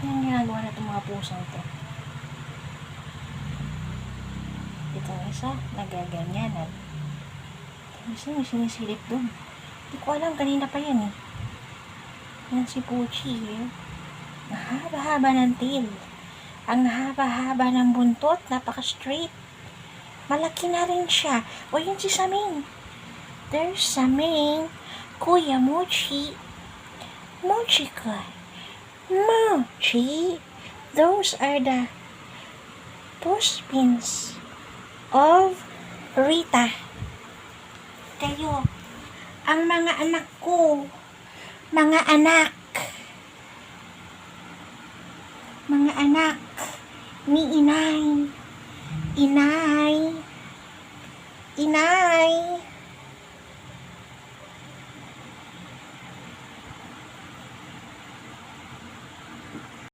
Yan ginagawa na itong mga pusang to. Ito isa, nagaganyanan. Isa may sinisilip doon. Hindi ko alam, kanina pa yan eh. Yan si Puchi eh. Mahaba-haba ng tail. Ang haba-haba ng buntot, napaka-straight. Malaki na rin siya. O yun si Saming. There's Saming. Kuya Mochi. Mochi ka. Mochi. Those are the puspins of Rita. Kayo, ang mga anak ko. Mga anak ni inay.